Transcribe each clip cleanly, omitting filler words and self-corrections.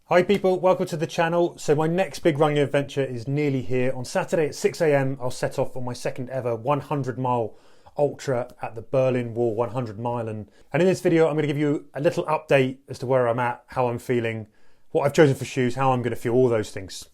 Hi people, welcome to the channel. So my next big running adventure is nearly here. On Saturday at 6 a.m. I'll set off on my second ever 100-mile ultra at the Berlin Wall 100 Meilen. And in this video I'm going to give you a little update as to where I'm at, how I'm feeling, what I've chosen for shoes, how I'm going to feel, all those things.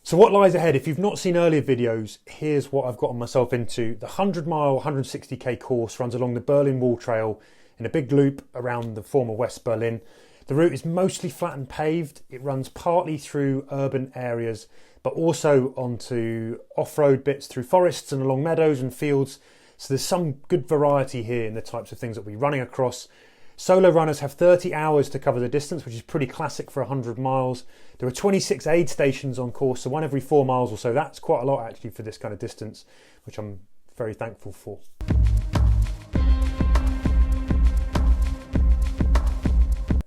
So what lies ahead? If you've not seen earlier videos, here's what I've gotten myself into. The 100-mile, 160k course runs along the Berlin Wall Trail in a big loop around the former West Berlin. The route is mostly flat and paved. It runs partly through urban areas, but also onto off-road bits through forests and along meadows and fields. So there's some good variety here in the types of things that we're running across. Solo runners have 30 hours to cover the distance, which is pretty classic for 100 miles. There are 26 aid stations on course, so one every 4 miles or so. That's quite a lot actually for this kind of distance, which I'm very thankful for.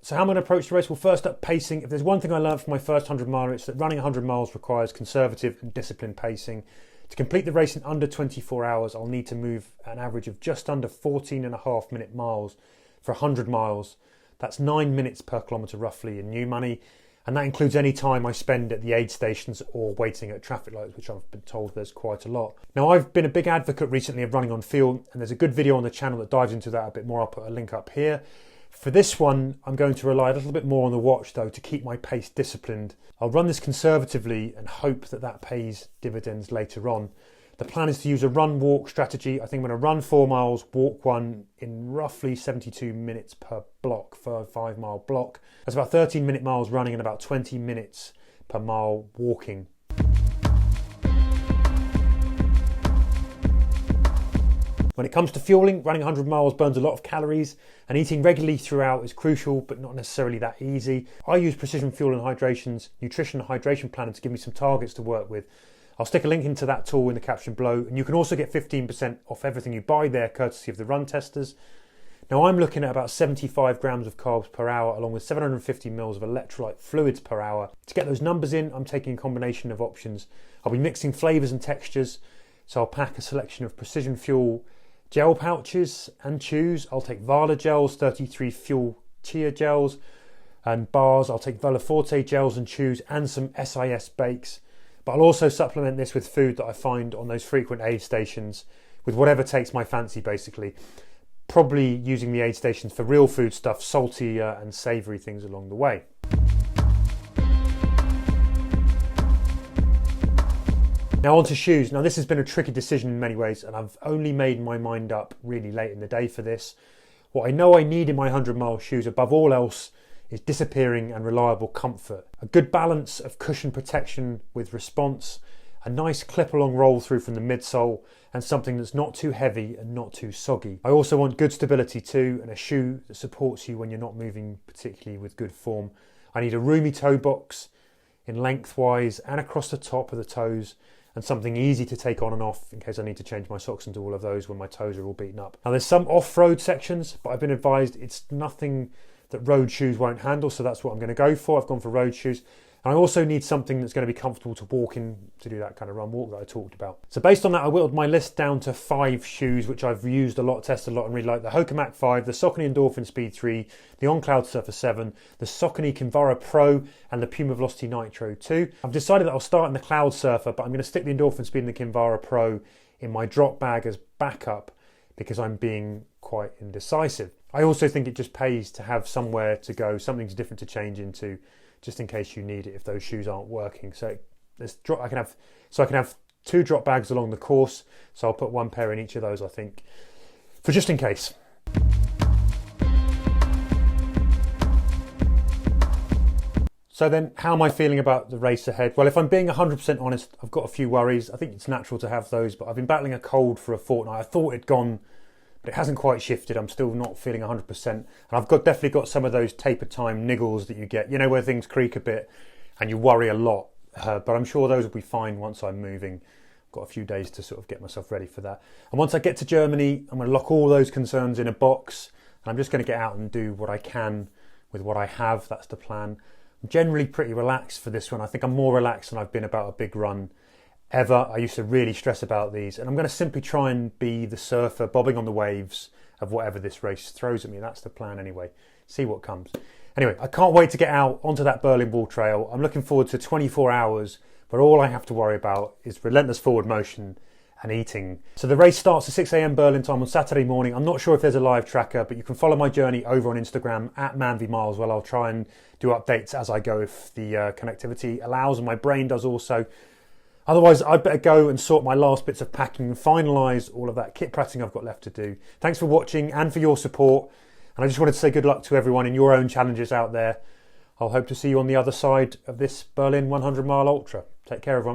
So how am I going to approach the race? Well, first up, pacing. If there's one thing I learned from my first 100 miler, it's that running 100 miles requires conservative and disciplined pacing. To complete the race in under 24 hours, I'll need to move an average of just under 14.5 miles for 100 miles. That's 9 minutes per kilometre roughly in new money. And that includes any time I spend at the aid stations or waiting at traffic lights, which I've been told there's quite a lot. Now, I've been a big advocate recently of running on feel, and there's a good video on the channel that dives into that a bit more. I'll put a link up here. For this one, I'm going to rely a little bit more on the watch though to keep my pace disciplined. I'll run this conservatively and hope that that pays dividends later on. The plan is to use a run-walk strategy. I think I'm going to run 4 miles, walk one in roughly 72 minutes per block for a 5-mile block. That's about 13-minute miles running and about 20 minutes per mile walking. When it comes to fueling, running 100 miles burns a lot of calories, and eating regularly throughout is crucial, but not necessarily that easy. I use Precision Fuel and Hydration's Nutrition and Hydration Planner to give me some targets to work with. I'll stick a link into that tool in the caption below, and you can also get 15% off everything you buy there, courtesy of the run testers. Now I'm looking at about 75 grams of carbs per hour, along with 750 mils of electrolyte fluids per hour. To get those numbers in, I'm taking a combination of options. I'll be mixing flavours and textures, so I'll pack a selection of Precision Fuel gel pouches and chews. I'll take Vala gels, 33 Fuel chia gels, and bars. I'll take Vela Forte gels and chews, and some SIS bakes. But I'll also supplement this with food that I find on those frequent aid stations, with whatever takes my fancy basically. Probably using the aid stations for real food stuff, salty and savoury things along the way. Now on to shoes. Now this has been a tricky decision in many ways, and I've only made my mind up really late in the day for this. What I know I need in my 100-mile shoes above all else is disappearing and reliable comfort. A good balance of cushion protection with response, a nice clip-along roll-through from the midsole, and something that's not too heavy and not too soggy. I also want good stability too, and a shoe that supports you when you're not moving particularly with good form. I need a roomy toe box in lengthwise and across the top of the toes, and something easy to take on and off in case I need to change my socks into all of those when my toes are all beaten up. Now there's some off-road sections, but I've been advised it's nothing that road shoes won't handle, so that's what I'm going to go for. I've gone for road shoes. And I also need something that's going to be comfortable to walk in, to do that kind of run walk that I talked about. So based on that, I whittled my list down to 5 shoes, which I've used a lot, tested a lot, and really like. The Hoka Mach 5, the Saucony Endorphin Speed 3, the On Cloud Surfer 7, the Saucony Kinvara Pro, and the Puma Velocity Nitro 2. I've decided that I'll start in the Cloud Surfer, but I'm going to stick the Endorphin Speed and the Kinvara Pro in my drop bag as backup because I'm being quite indecisive. I also think it just pays to have somewhere to go, something different to change into, just in case you need it if those shoes aren't working. So I can have 2 drop bags along the course, so I'll put 1 pair in each of those, I think, for just in case. So then, how am I feeling about the race ahead? Well, if I'm being 100% honest, I've got a few worries. I think it's natural to have those, but I've been battling a cold for a fortnight. I thought it'd gone, but it hasn't quite shifted. I'm still not feeling 100%. And I've definitely got some of those taper time niggles that you get, you know, where things creak a bit and you worry a lot. But I'm sure those will be fine once I'm moving. I've got a few days to sort of get myself ready for that. And once I get to Germany, I'm going to lock all those concerns in a box. And I'm just going to get out and do what I can with what I have. That's the plan. I'm generally pretty relaxed for this one. I think I'm more relaxed than I've been about a big run ever. I used to really stress about these, and I'm going to simply try and be the surfer bobbing on the waves of whatever this race throws at me. That's the plan anyway. See what comes. Anyway, I can't wait to get out onto that Berlin Wall Trail. I'm looking forward to 24 hours where all I have to worry about is relentless forward motion and eating. So the race starts at 6 a.m. Berlin time on Saturday morning. I'm not sure if there's a live tracker, but you can follow my journey over on Instagram at manvymiles. Well, I'll try and do updates as I go if the connectivity allows and my brain does also. Otherwise, I'd better go and sort my last bits of packing and finalise all of that kit pratting I've got left to do. Thanks for watching and for your support. And I just wanted to say good luck to everyone in your own challenges out there. I'll hope to see you on the other side of this Berlin 100 mile ultra. Take care, everyone.